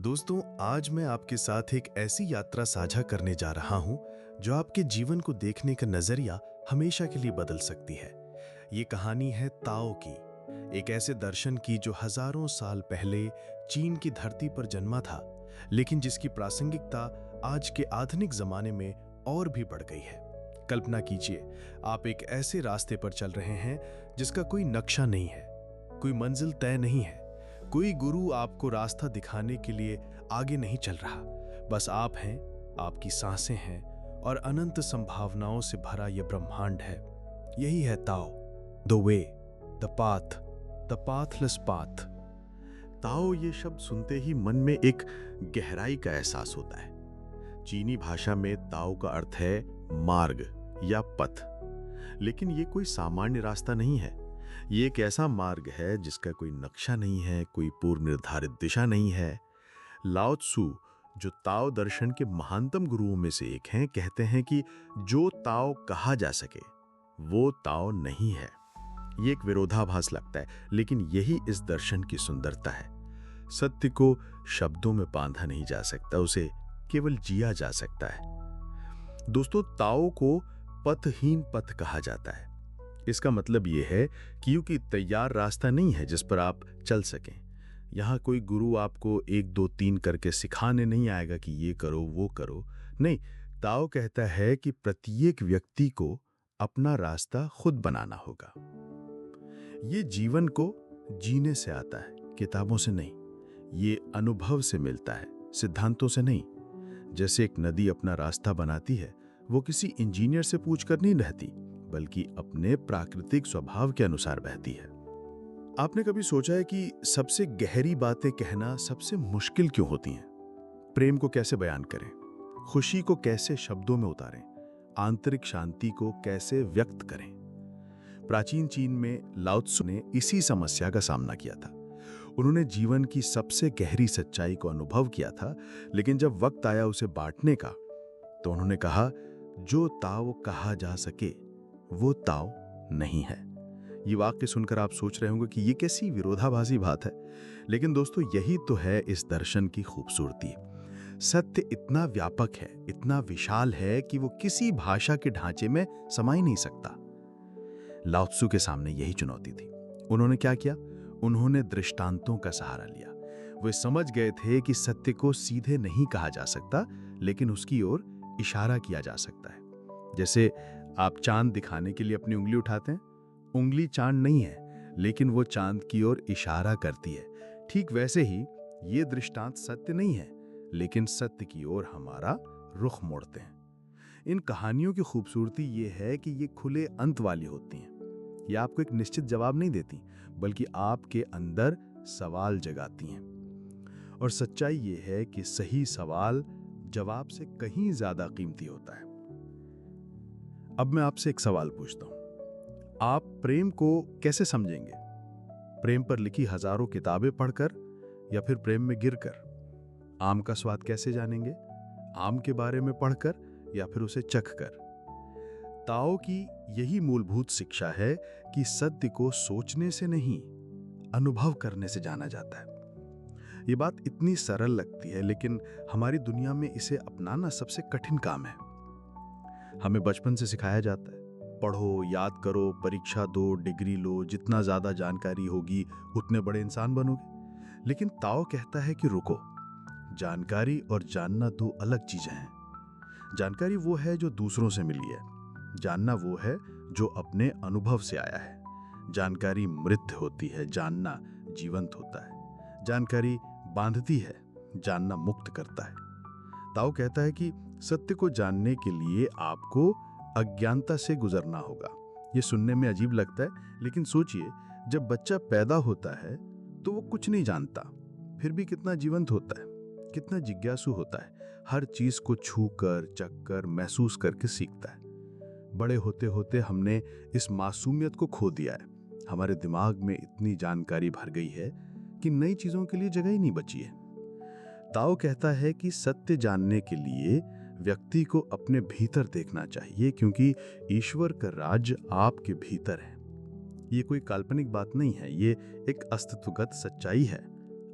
दोस्तों, आज मैं आपके साथ एक ऐसी यात्रा साझा करने जा रहा हूं जो आपके जीवन को देखने का नजरिया हमेशा के लिए बदल सकती है। ये कहानी है ताओ की, एक ऐसे दर्शन की जो हजारों साल पहले चीन की धरती पर जन्मा था, लेकिन जिसकी प्रासंगिकता आज के आधुनिक जमाने में और भी बढ़ गई है। कल्पना कीजिए, आप एक ऐसे रास्ते पर चल रहे हैं जिसका कोई नक्शा नहीं है, कोई मंजिल तय नहीं है, कोई गुरु आपको रास्ता दिखाने के लिए आगे नहीं चल रहा। बस आप हैं, आपकी सांसें हैं और अनंत संभावनाओं से भरा यह ब्रह्मांड है। यही है Tao, the way, the path, the pathless path. Tao ये शब्द सुनते ही मन में एक गहराई का एहसास होता है। चीनी भाषा में ताओ का अर्थ है मार्ग या पथ। लेकिन ये कोई सामान्य रास्ता नहीं है। ये एक ऐसा मार्ग है जिसका कोई नक्शा नहीं है, कोई पूर्व निर्धारित दिशा नहीं है। लाओ त्सु, जो ताओ दर्शन के महानतम गुरुओं में से एक हैं, कहते हैं कि जो ताओ कहा जा सके वो ताओ नहीं है। ये एक विरोधाभास लगता है, लेकिन यही इस दर्शन की सुंदरता है। सत्य को शब्दों में बांधा नहीं जा सकता, उसे केवल जिया जा सकता है। दोस्तों, ताओ को पथहीन पथ कहा जाता है। इसका मतलब यह है कि क्योंकि तैयार रास्ता नहीं है जिस पर आप चल सकें। यहाँ कोई गुरु आपको 1 2 3 करके सिखाने नहीं आएगा कि ये करो वो करो। नहीं, ताओ कहता है कि प्रत्येक व्यक्ति को अपना रास्ता खुद बनाना होगा। ये जीवन को जीने से आता है, किताबों से नहीं। ये अनुभव से मिलता है, सिद्धांतों से नहीं। जैसे एक नदी अपना रास्ता बनाती है, वो किसी इंजीनियर से पूछकर नहीं बहती, बल्कि अपने प्राकृतिक स्वभाव के अनुसार बहती है। आपने कभी सोचा है कि सबसे गहरी बातें कहना सबसे मुश्किल क्यों होती हैं? प्रेम को कैसे बयान करें, खुशी को कैसे शब्दों में उतारें, आंतरिक शांति को कैसे व्यक्त करें? प्राचीन चीन में लाओ त्सु ने इसी समस्या का सामना किया था। उन्होंने जीवन की सबसे गहरी सच्चाई को अनुभव किया था, लेकिन जब वक्त आया उसे बांटने का, तो उन्होंने कहा, जो ताओ कहा जा सके वो ताओ नहीं है। ये वाक्य सुनकर आप सोच रहे होंगे कि ये कैसी विरोधाभासी बात है, लेकिन दोस्तों, यही तो है इस दर्शन की खूबसूरती। सत्य इतना व्यापक है, इतना विशाल है कि वो किसी भाषा के ढांचे में समा ही नहीं सकता। लाओ त्सु के सामने यही चुनौती थी। उन्होंने क्या किया? उन्होंने दृष्टांतों का सहारा लिया। वे समझ गए थे कि सत्य को सीधे नहीं कहा जा सकता, लेकिन उसकी ओर इशारा किया जा सकता है। जैसे आप चांद दिखाने के लिए अपनी उंगली उठाते हैं। उंगली चांद नहीं है, लेकिन वो चांद की ओर इशारा करती है। ठीक वैसे ही ये दृष्टांत सत्य नहीं है, लेकिन सत्य की ओर हमारा रुख मोड़ते हैं। इन कहानियों की खूबसूरती ये है कि ये खुले अंत वाली होती हैं। ये आपको एक निश्चित जवाब नहीं देती, बल्कि आपके अंदर सवाल जगाती हैं। और सच्चाई ये है कि सही सवाल जवाब से कहीं ज्यादा कीमती होता है। अब मैं आपसे एक सवाल पूछता हूं, आप प्रेम को कैसे समझेंगे? प्रेम पर लिखी हजारों किताबें पढ़कर या फिर प्रेम में गिरकर? आम का स्वाद कैसे जानेंगे? आम के बारे में पढ़कर या फिर उसे चखकर? ताओ की यही मूलभूत शिक्षा है कि सत्य को सोचने से नहीं, अनुभव करने से जाना जाता है। ये बात इतनी सरल लगती है, लेकिन हमारी दुनिया में इसे अपनाना सबसे कठिन काम है। हमें बचपन से सिखाया जाता है, पढ़ो, याद करो, परीक्षा दो, डिग्री लो, जितना ज्यादा जानकारी होगी उतने बड़े इंसान बनोगे। लेकिन ताओ कहता है कि रुको, जानकारी और जानना दो अलग चीजें हैं। जानकारी वो है जो दूसरों से मिली है, जानना वो है जो अपने अनुभव से आया है। जानकारी मृत होती है, जानना जीवंत होता है। जानकारी बांधती है, जानना मुक्त करता है। ताओ कहता है कि सत्य को जानने के लिए आपको अज्ञानता से गुजरना होगा। ये सुनने में अजीब लगता है, लेकिन सोचिए, जब बच्चा पैदा होता है तो वो कुछ नहीं जानता, फिर भी कितना जीवंत होता है, कितना जिज्ञासु होता है। हर चीज को छूकर, चखकर, महसूस करके सीखता है। बड़े होते होते हमने इस मासूमियत को खो दिया है। हमारे दिमाग में इतनी जानकारी भर गई है कि नई चीजों के लिए जगह ही नहीं बची है। ताओ कहता है कि सत्य जानने के लिए व्यक्ति को अपने भीतर देखना चाहिए, क्योंकि ईश्वर का राज्य आपके भीतर है। ये कोई काल्पनिक बात नहीं है, ये एक अस्तित्वगत सच्चाई है।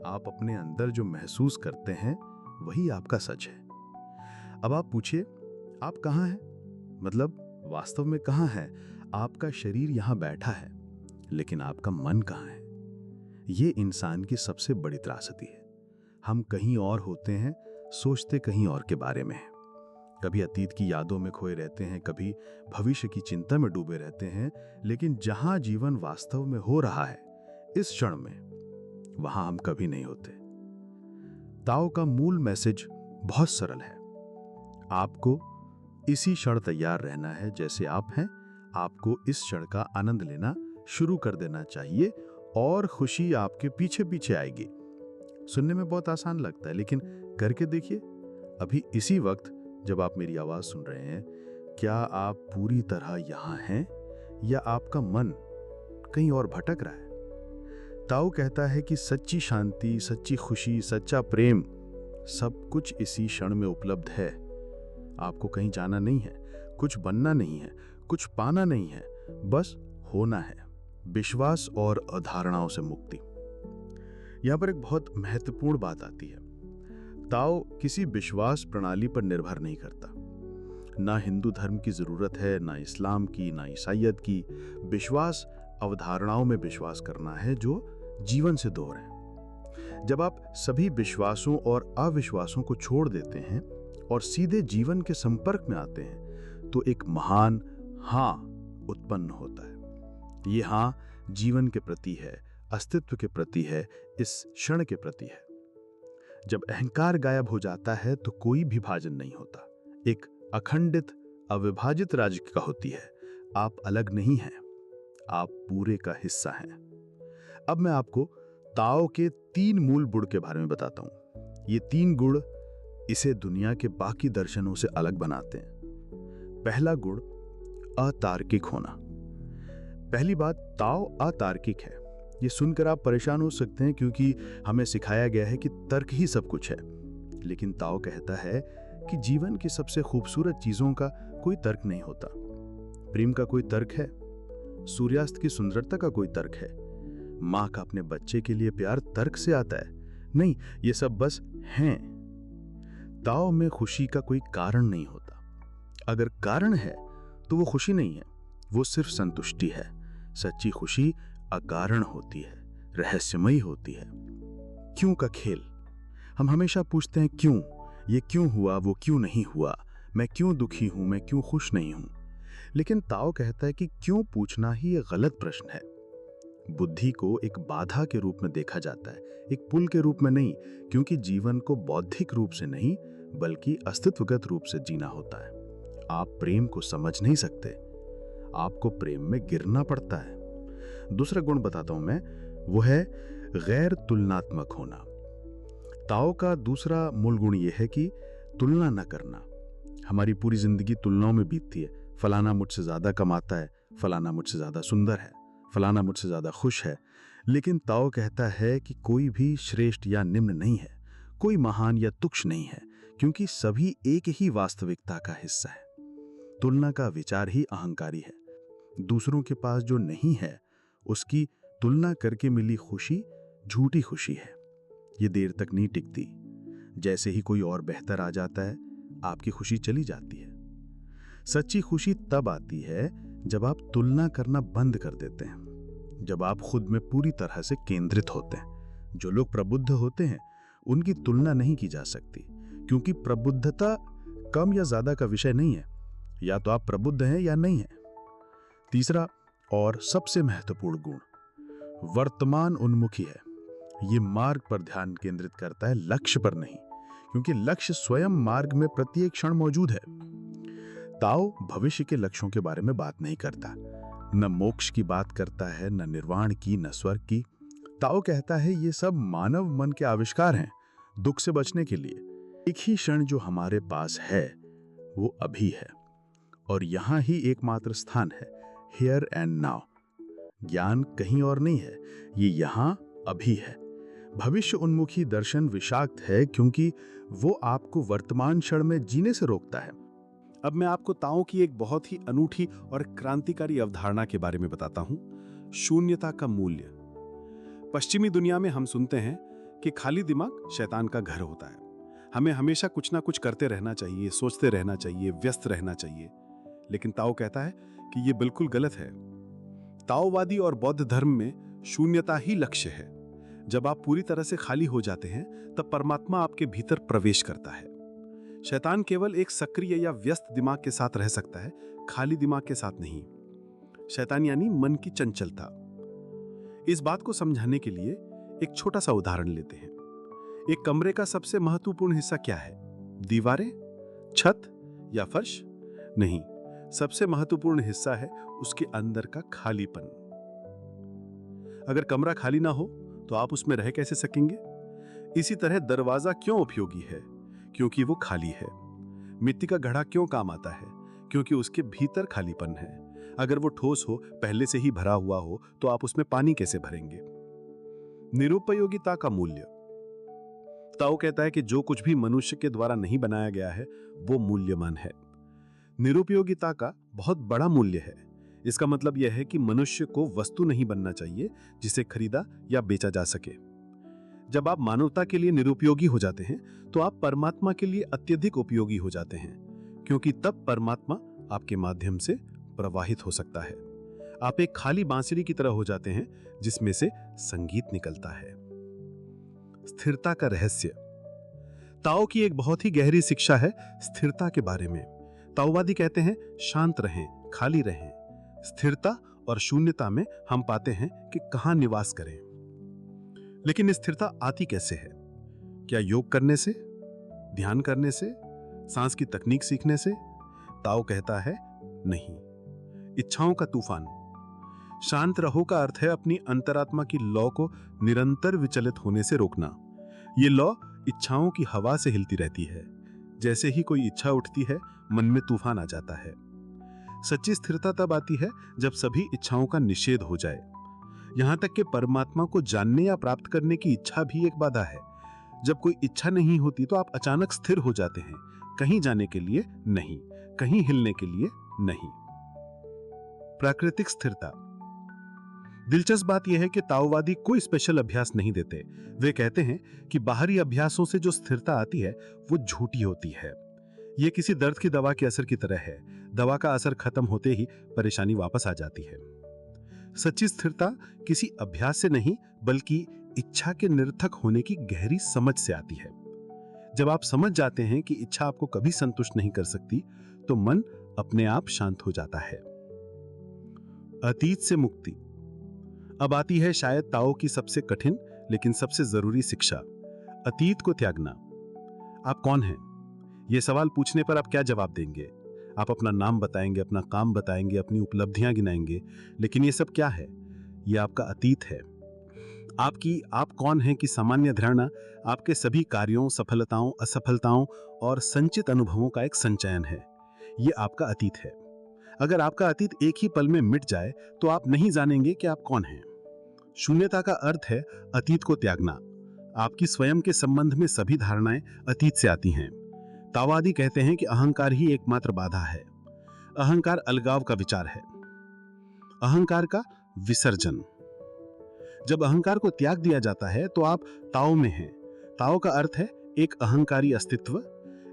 आप अपने अंदर जो महसूस करते हैं वही आपका सच है। अब आप पूछिए, आप कहाँ हैं? मतलब वास्तव में कहाँ हैं? आपका शरीर यहाँ बैठा है, लेकिन आपका मन कहाँ है? ये इंसान की सबसे बड़ी त्रासदी है। हम कहीं और होते हैं, सोचते कहीं और के बारे में हैं। कभी अतीत की यादों में खोए रहते हैं, कभी भविष्य की चिंता में डूबे रहते हैं, लेकिन जहां जीवन वास्तव में हो रहा है इस क्षण में, वहां हम कभी नहीं होते। ताओ का मूल मैसेज बहुत सरल है। आपको इसी क्षण तैयार रहना है जैसे आप हैं। आपको इस क्षण का आनंद लेना शुरू कर देना चाहिए और खुशी आपके पीछे पीछे आएगी। सुनने में बहुत आसान लगता है, लेकिन करके देखिए। अभी इसी वक्त जब आप मेरी आवाज सुन रहे हैं, क्या आप पूरी तरह यहां हैं या आपका मन कहीं और भटक रहा है? ताओ कहता है कि सच्ची शांति, सच्ची खुशी, सच्चा प्रेम सब कुछ इसी क्षण में उपलब्ध है। आपको कहीं जाना नहीं है, कुछ बनना नहीं है, कुछ पाना नहीं है, बस होना है। विश्वास और अधारणाओं से मुक्ति। यहां पर एक बहुत महत्वपूर्ण बात आती है। ताओ किसी विश्वास प्रणाली पर निर्भर नहीं करता। ना हिंदू धर्म की जरूरत है, ना इस्लाम की, ना ईसाइयत की। विश्वास अवधारणाओं में विश्वास करना है जो जीवन से दूर है। जब आप सभी विश्वासों और अविश्वासों को छोड़ देते हैं और सीधे जीवन के संपर्क में आते हैं, तो एक महान हाँ उत्पन्न होता है। ये हाँ जीवन के प्रति है, अस्तित्व के प्रति है, इस क्षण के प्रति है। जब अहंकार गायब हो जाता है तो कोई भी विभाजन नहीं होता। एक अखंडित अविभाजित राज्य का होती है। आप अलग नहीं हैं, आप पूरे का हिस्सा हैं। अब मैं आपको ताओ के 3 मूल गुण के बारे में बताता हूं। ये 3 गुण इसे दुनिया के बाकी दर्शनों से अलग बनाते हैं। पहला गुण अतार्किक होना। पहली बात, ताओ अतार्किक है। ये सुनकर आप परेशान हो सकते हैं क्योंकि हमें सिखाया गया है कि तर्क ही सब कुछ है। लेकिन ताओ कहता है कि जीवन की सबसे खूबसूरत चीजों का कोई तर्क नहीं होता। प्रेम का कोई तर्क है? सूर्यास्त की सुंदरता का कोई तर्क है? माँ का अपने बच्चे के लिए प्यार तर्क से आता है? नहीं, ये सब बस हैं। ताओ में खुशी का कोई कारण नहीं होता। अगर कारण है तो वो खुशी नहीं है, वो सिर्फ संतुष्टि है। सच्ची खुशी अकारण होती है, रहस्यमयी होती है। क्यों का खेल। हम हमेशा पूछते हैं क्यों, ये क्यों हुआ, वो क्यों नहीं हुआ, मैं क्यों दुखी हूं, मैं क्यों खुश नहीं हूं। लेकिन ताओ कहता है कि क्यों पूछना ही एक गलत प्रश्न है। बुद्धि को एक बाधा के रूप में देखा जाता है, एक पुल के रूप में नहीं, क्योंकि जीवन को बौद्धिक रूप से नहीं बल्कि अस्तित्वगत रूप से जीना होता है। आप प्रेम को समझ नहीं सकते, आपको प्रेम में गिरना पड़ता है। दूसरा गुण बताता हूं मैं, वो है गैर तुलनात्मक होना। ताओ का दूसरा मूल गुण यह है कि तुलना न करना। हमारी पूरी जिंदगी तुलनाओं में बीतती है। फलाना मुझसे ज्यादा कमाता है, फलाना मुझसे ज्यादा सुंदर है, फलाना मुझसे ज्यादा खुश है। लेकिन ताओ कहता है कि कोई भी श्रेष्ठ या निम्न नहीं है, कोई महान या तुच्छ नहीं है, क्योंकि सभी एक ही वास्तविकता का हिस्सा है। तुलना का विचार ही अहंकारी है। दूसरों के पास जो नहीं है उसकी तुलना करके मिली खुशी झूठी खुशी है। ये देर तक नहीं टिकती। जैसे ही कोई और बेहतर आ जाता है, आपकी खुशी चली जाती है। सच्ची खुशी तब आती है जब आप तुलना करना बंद कर देते हैं, जब आप खुद में पूरी तरह से केंद्रित होते हैं। जो लोग प्रबुद्ध होते हैं उनकी तुलना नहीं की जा सकती, क्योंकि प्रबुद्धता कम या ज्यादा का विषय नहीं है। या तो आप प्रबुद्ध हैं या नहीं हैं। तीसरा और सबसे महत्वपूर्ण गुण वर्तमान उन्मुखी है। ये मार्ग पर ध्यान केंद्रित करता है, लक्ष्य पर नहीं, क्योंकि लक्ष्य स्वयं मार्ग में प्रत्येक क्षण मौजूद है। ताओ भविष्य के लक्ष्यों के बारे में बात नहीं करता, न मोक्ष की बात करता है, न निर्वाण की, न स्वर्ग की। ताओ कहता है ये सब मानव मन के आविष्कार हैं, दुख से बचने के लिए। एक ही क्षण जो हमारे पास है वो अभी है, और यहां ही एकमात्र स्थान है, हियर एंड नाउ। ज्ञान कहीं और नहीं है, ये यहां अभी है। भविष्य उन्मुखी दर्शन विषाक्त है, क्योंकि वो आपको वर्तमान क्षण में जीने से रोकता है। अब मैं आपको ताओ की एक बहुत ही अनूठी और क्रांतिकारी अवधारणा के बारे में बताता हूं, शून्यता का मूल्य। पश्चिमी दुनिया में हम सुनते हैं कि खाली दिमाग शैतान का घर होता है। हमें हमेशा कुछ ना कुछ करते रहना चाहिए, सोचते रहना चाहिए, व्यस्त रहना चाहिए। लेकिन ताओ कहता है कि ये बिल्कुल गलत है। ताओवादी और बौद्ध धर्म में शून्यता ही लक्ष्य है। जब आप पूरी तरह से खाली हो जाते हैं तब परमात्मा आपके भीतर प्रवेश करता है। शैतान केवल एक सक्रिय या व्यस्त दिमाग के साथ रह सकता है, खाली दिमाग के साथ नहीं। शैतान यानी मन की चंचलता। इस बात को समझाने के लिए एक छोटा सा उदाहरण लेते हैं। एक कमरे का सबसे महत्वपूर्ण हिस्सा क्या है? दीवारें, छत या फर्श? नहीं, सबसे महत्वपूर्ण हिस्सा है उसके अंदर का खालीपन। अगर कमरा खाली ना हो तो आप उसमें रह कैसे सकेंगे? इसी तरह दरवाजा क्यों उपयोगी है? क्योंकि वो खाली है। मिट्टी का घड़ा क्यों काम आता है? क्योंकि उसके भीतर खालीपन है। अगर वो ठोस हो, पहले से ही भरा हुआ हो, तो आप उसमें पानी कैसे भरेंगे? निरुपयोगिता का मूल्य। ताओ कहता है कि जो कुछ भी मनुष्य के द्वारा नहीं बनाया गया है वो मूल्यवान है। निरुपयोगिता का बहुत बड़ा मूल्य है। इसका मतलब यह है कि मनुष्य को वस्तु नहीं बनना चाहिए जिसे खरीदा या बेचा जा सके। जब आप मानवता के लिए निरुपयोगी हो जाते हैं तो आप परमात्मा के लिए अत्यधिक उपयोगी हो जाते हैं, क्योंकि तब परमात्मा आपके माध्यम से प्रवाहित हो सकता है। आप एक खाली बांसुरी की तरह हो जाते हैं जिसमें से संगीत निकलता है। स्थिरता का रहस्य। ताओ की एक बहुत ही गहरी शिक्षा है स्थिरता के बारे में। ताओवादी कहते हैं शांत रहें, खाली रहें। स्थिरता और शून्यता में हम पाते हैं कि कहां निवास करें। लेकिन स्थिरता आती कैसे है? क्या योग करने से, ध्यान करने से, सांस की तकनीक सीखने से? ताओ कहता है नहीं। इच्छाओं का तूफान। शांत रहो का अर्थ है अपनी अंतरात्मा की लौ को निरंतर विचलित होने से रोकना। ये लौ इच्छाओं की हवा से हिलती रहती है। जैसे ही कोई इच्छा उठती है, मन में तूफान आ जाता है। सच्ची स्थिरता तब आती है जब सभी इच्छाओं का निषेध हो जाए। यहां तक कि परमात्मा को जानने या प्राप्त करने की इच्छा भी एक बाधा है। जब कोई इच्छा नहीं होती तो आप अचानक स्थिर हो जाते हैं, कहीं जाने के लिए नहीं, कहीं हिलने के लिए नहीं। प्राकृतिक स्थिरता। दिलचस्प बात यह है कि ताओवादी कोई स्पेशल अभ्यास नहीं देते। वे कहते हैं कि बाहरी अभ्यासों से जो स्थिरता आती है वो झूठी होती है। यह किसी दर्द की दवा के असर की तरह है। दवा का असर खत्म होते ही परेशानी वापस आ जाती है। सच्ची स्थिरता किसी अभ्यास से नहीं, बल्कि इच्छा के निरर्थक होने की गहरी समझ से आती है। जब आप समझ जाते हैं कि इच्छा आपको कभी संतुष्ट नहीं कर सकती, तो मन अपने आप शांत हो जाता है। अतीत से मुक्ति। अब आती है शायद ताओ की सबसे कठिन लेकिन सबसे जरूरी शिक्षा, अतीत को त्यागना। आप कौन हैं? यह सवाल पूछने पर आप क्या जवाब देंगे? आप अपना नाम बताएंगे, अपना काम बताएंगे, अपनी उपलब्धियां गिनाएंगे, लेकिन यह सब क्या है? यह आपका अतीत है। आप कौन हैं की सामान्य धारणा आपके सभी कार्यों, सफलताओं, असफलताओं और संचित अनुभवों का एक संचयन है। यह आपका अतीत है। अगर आपका अतीत एक ही पल में मिट जाए तो आप नहीं जानेंगे कि आप कौन हैं। शून्यता का अर्थ है अतीत को त्यागना। आपकी स्वयं के संबंध में सभी धारणाएं अतीत से आती हैं। ताओवादी कहते हैं कि अहंकार ही एकमात्र बाधा है। अहंकार अलगाव का विचार है, अहंकार का विसर्जन। जब अहंकार को त्याग दिया जाता है तो आप ताओ में हैं। ताओ का अर्थ है एक अहंकारी अस्तित्व,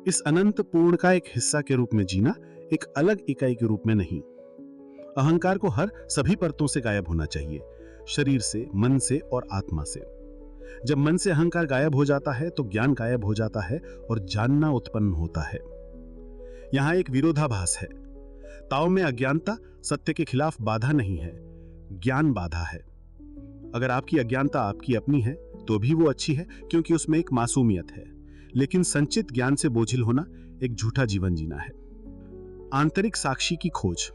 इस अनंत पूर्ण का एक हिस्सा के रूप में जीना, एक अलग इकाई के रूप में नहीं। अहंकार को हर सभी परतों से गायब होना चाहिए, शरीर से, मन से और आत्मा से। जब मन से अहंकार गायब हो जाता है तो ज्ञान गायब हो जाता है और जानना उत्पन्न होता है। यहां एक विरोधाभास है। ताओ में अज्ञानता सत्य के खिलाफ बाधा नहीं है, ज्ञान बाधा है। अगर आपकी अज्ञानता आपकी अपनी है तो भी वो अच्छी है, क्योंकि उसमें एक मासूमियत है। लेकिन संचित ज्ञान से बोझिल होना एक झूठा जीवन जीना है। आंतरिक साक्षी की खोज।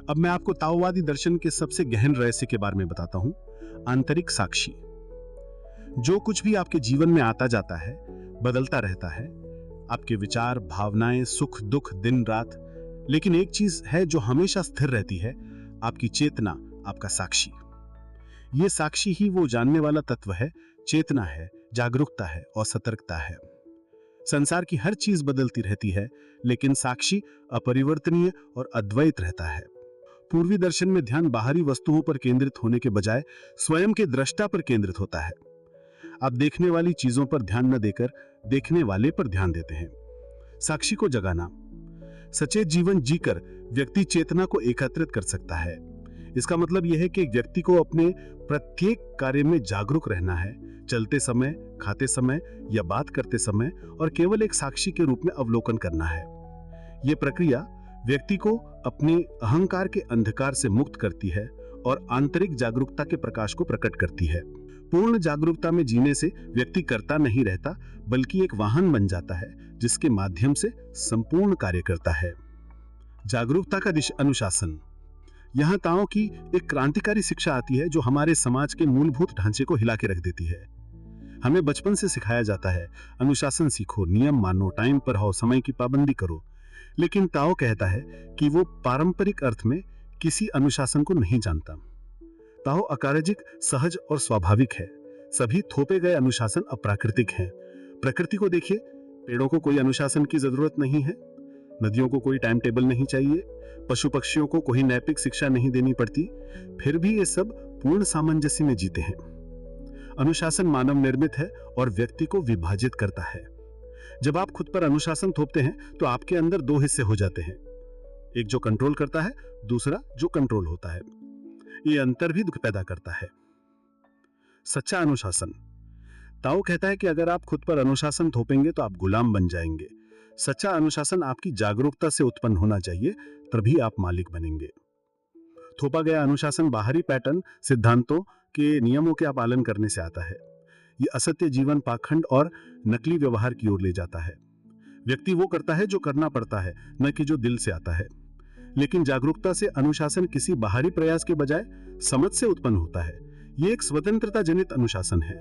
अब मैं आपको ताओवादी दर्शन के सबसे गहन रहस्य के बारे में बताता हूं, आंतरिक साक्षी। जो कुछ भी आपके जीवन में आता जाता है बदलता रहता है, आपके विचार, भावनाएं, सुख दुख, दिन रात। लेकिन एक चीज है जो हमेशा स्थिर रहती है, आपकी चेतना, आपका साक्षी। ये साक्षी ही वो जानने वाला तत्व है, चेतना है, जागरूकता है और सतर्कता है। संसार की हर चीज बदलती रहती है, लेकिन साक्षी अपरिवर्तनीय और अद्वैत रहता है। पूर्वी दर्शन में ध्यान बाहरी वस्तुओं पर केंद्रित होने के बजाय स्वयं के दृष्टा पर केंद्रित होता है। आप देखने वाली चीजों पर ध्यान न देकर देखने वाले पर ध्यान देते हैं। साक्षी को जगाना। सचेत जीवन जीकर व्यक्ति चेतना को एकत्रित कर सकता है। इसका मतलब यह है कि एक व्यक्ति को अपने प्रत्येक कार्य में जागरूक रहना है, चलते समय, खाते समय या बात करते समय, और केवल एक साक्षी के रूप में अवलोकन करना है। यह प्रक्रिया व्यक्ति को अपने अहंकार के अंधकार से मुक्त करती है और आंतरिक जागरूकता के प्रकाश को प्रकट करती है। पूर्ण जागरूकता में जीने से व्यक्ति कर्ता नहीं रहता, बल्कि एक वाहन बन जाता है जिसके माध्यम से संपूर्ण कार्य करता है। जागरूकता का अनुशासन। यहाँ ताओ की एक क्रांतिकारी शिक्षा आती है जो हमारे समाज के मूलभूत ढांचे को हिला के रख देती है। हमें बचपन से सिखाया जाता है, अनुशासन सीखो, नियम मानो, टाइम पर हो, समय की पाबंदी करो। लेकिन ताओ कहता है कि वो पारंपरिक अर्थ में किसी अनुशासन को नहीं जानता। ताओ अकार्यजिक, सहज और स्वाभाविक है। सभी थोपे गए अनुशासन अप्राकृतिक हैं। प्रकृति को देखिए, पेड़ों को कोई अनुशासन की जरूरत नहीं है, नदियों को कोई टाइम टेबल नहीं चाहिए, पशु पक्षियों को कोई नैतिक शिक्षा नहीं देनी पड़ती, फिर भी ये सब पूर्ण सामंजस्य में जीते हैं। अनुशासन मानव निर्मित है और व्यक्ति को विभाजित करता है। जब आप खुद पर अनुशासन थोपते हैं तो आपके अंदर दो हिस्से हो जाते हैं, एक जो कंट्रोल करता है, दूसरा जो कंट्रोल होता है। ये अंतर भी दुख पैदा करता है। सच्चा अनुशासन। ताओ कहता है कि अगर आप खुद पर अनुशासन थोपेंगे तो आप गुलाम बन जाएंगे। सच्चा अनुशासन आपकी जागरूकता से उत्पन्न होना चाहिए, तभी आप मालिक बनेंगे। थोपा गया अनुशासन बाहरी पैटर्न, सिद्धांतों के नियमों के पालन करने से आता है। ये असत्य जीवन, पाखंड और नकली व्यवहार की ओर ले जाता है। व्यक्ति वो करता है जो करना पड़ता है, न कि जो दिल से आता है। लेकिन जागरूकता से अनुशासन किसी बाहरी प्रयास के बजाय समझ से उत्पन्न होता है। ये एक स्वतंत्रता जनित अनुशासन है।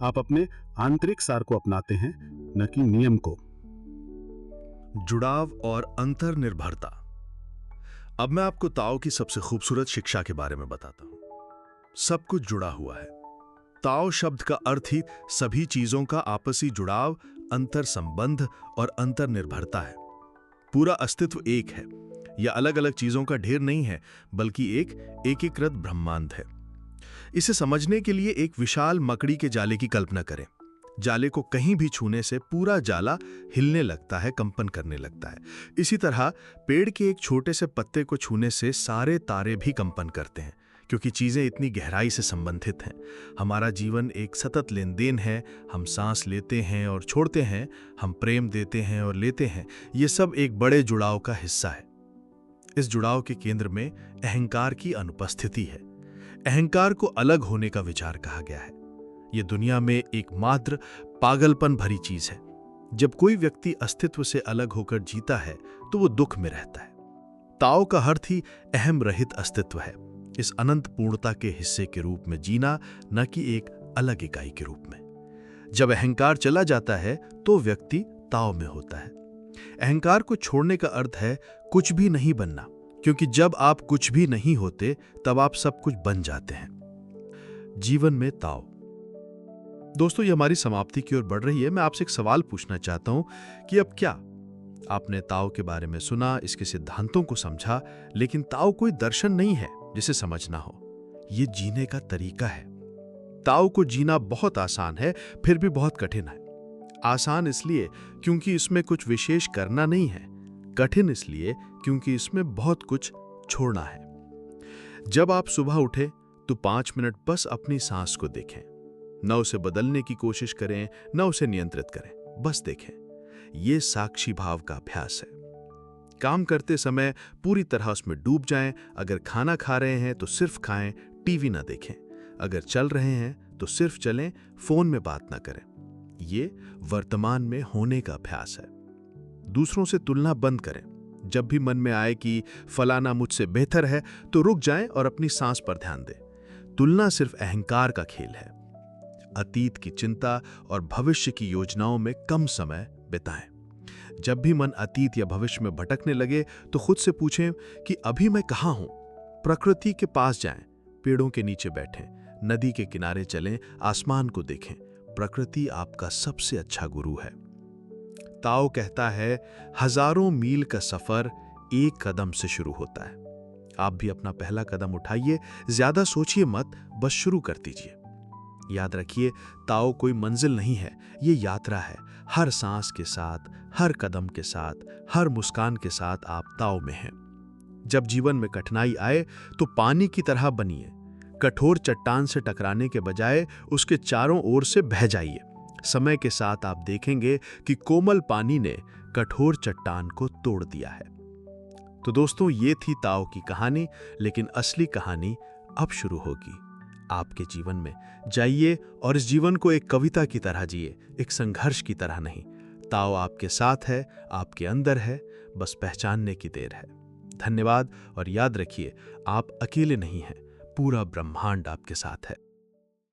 आप अपने आंतरिक सार को अपनाते हैं, न कि नियम को। जुड़ाव और अंतर्निर्भरता। अब मैं आपको ताओ की सबसे खूबसूरत शिक्षा के बारे में बताता हूं। सब कुछ जुड़ा हुआ है। ताओ शब्द का अर्थ ही सभी चीजों का आपसी जुड़ाव, अंतर संबंध और अंतर्निर्भरता है। पूरा अस्तित्व एक है। यह अलग अलग चीजों का ढेर नहीं है, बल्कि एक एकीकृत ब्रह्मांड है। इसे समझने के लिए एक विशाल मकड़ी के जाले की कल्पना करें। जाले को कहीं भी छूने से पूरा जाला हिलने लगता है, कंपन करने लगता है। इसी तरह पेड़ के एक छोटे से पत्ते को छूने से सारे तारे भी कंपन करते हैं, क्योंकि चीजें इतनी गहराई से संबंधित हैं। हमारा जीवन एक सतत लेन देन है। हम सांस लेते हैं और छोड़ते हैं, हम प्रेम देते हैं और लेते हैं। ये सब एक बड़े जुड़ाव का हिस्सा है। इस जुड़ाव के केंद्र में अहंकार की अनुपस्थिति है। अहंकार को अलग होने का विचार कहा गया है। यह दुनिया में एकमात्र पागलपन भरी चीज है। जब कोई व्यक्ति अस्तित्व से अलग होकर जीता है तो वो दुख में रहता है। ताओ का अर्थ ही अहम रहित अस्तित्व है, इस अनंत पूर्णता के हिस्से के रूप में जीना, न कि एक अलग इकाई के रूप में। जब अहंकार चला जाता है तो व्यक्ति ताओ में होता है। अहंकार को छोड़ने का अर्थ है कुछ भी नहीं बनना, क्योंकि जब आप कुछ भी नहीं होते तब आप सब कुछ बन जाते हैं। जीवन में ताओ। दोस्तों, ये हमारी समाप्ति की ओर बढ़ रही है। मैं आपसे एक सवाल पूछना चाहता हूं कि अब क्या आपने ताओ के बारे में सुना, इसके सिद्धांतों को समझा, लेकिन ताओ कोई दर्शन नहीं है जिसे समझना हो। यह जीने का तरीका है। ताओ को जीना बहुत आसान है, फिर भी बहुत कठिन है। आसान इसलिए क्योंकि इसमें कुछ विशेष करना नहीं है, कठिन इसलिए क्योंकि इसमें बहुत कुछ छोड़ना है। जब आप सुबह उठे तो 5 मिनट बस अपनी सांस को देखें। न उसे बदलने की कोशिश करें, न उसे नियंत्रित करें, बस देखें। यह साक्षी भाव का अभ्यास है। काम करते समय पूरी तरह उसमें डूब जाएं। अगर खाना खा रहे हैं तो सिर्फ खाएं, टीवी न देखें। अगर चल रहे हैं तो सिर्फ चलें, फोन में बात न करें। ये वर्तमान में होने का अभ्यास है। दूसरों से तुलना बंद करें। जब भी मन में आए कि फलाना मुझसे बेहतर है तो रुक जाएं और अपनी सांस पर ध्यान दें। तुलना सिर्फ अहंकार का खेल है। अतीत की चिंता और भविष्य की योजनाओं में कम समय बिताएं। जब भी मन अतीत या भविष्य में भटकने लगे तो खुद से पूछें कि अभी मैं कहाँ हूं। प्रकृति के पास जाएं, पेड़ों के नीचे बैठें, नदी के किनारे चलें, आसमान को देखें। प्रकृति आपका सबसे अच्छा गुरु है। ताओ कहता है, हजारों मील का सफर एक कदम से शुरू होता है। आप भी अपना पहला कदम उठाइए। ज्यादा सोचिए मत, बस शुरू कर दीजिए। याद रखिए, ताओ कोई मंजिल नहीं है, ये यात्रा है। हर सांस के साथ, हर कदम के साथ, हर मुस्कान के साथ आप ताओ में हैं। जब जीवन में कठिनाई आए तो पानी की तरह बनिए। कठोर चट्टान से टकराने के बजाय उसके चारों ओर से बह जाइए। समय के साथ आप देखेंगे कि कोमल पानी ने कठोर चट्टान को तोड़ दिया है। तो दोस्तों, ये थी ताओ की कहानी, लेकिन असली कहानी अब शुरू होगी। आपके जीवन में जाइए और इस जीवन को एक कविता की तरह जिए, एक संघर्ष की तरह नहीं। ताओ आपके साथ है, आपके अंदर है, बस पहचानने की देर है। धन्यवाद, और याद रखिए, आप अकेले नहीं हैं, पूरा ब्रह्मांड आपके साथ है।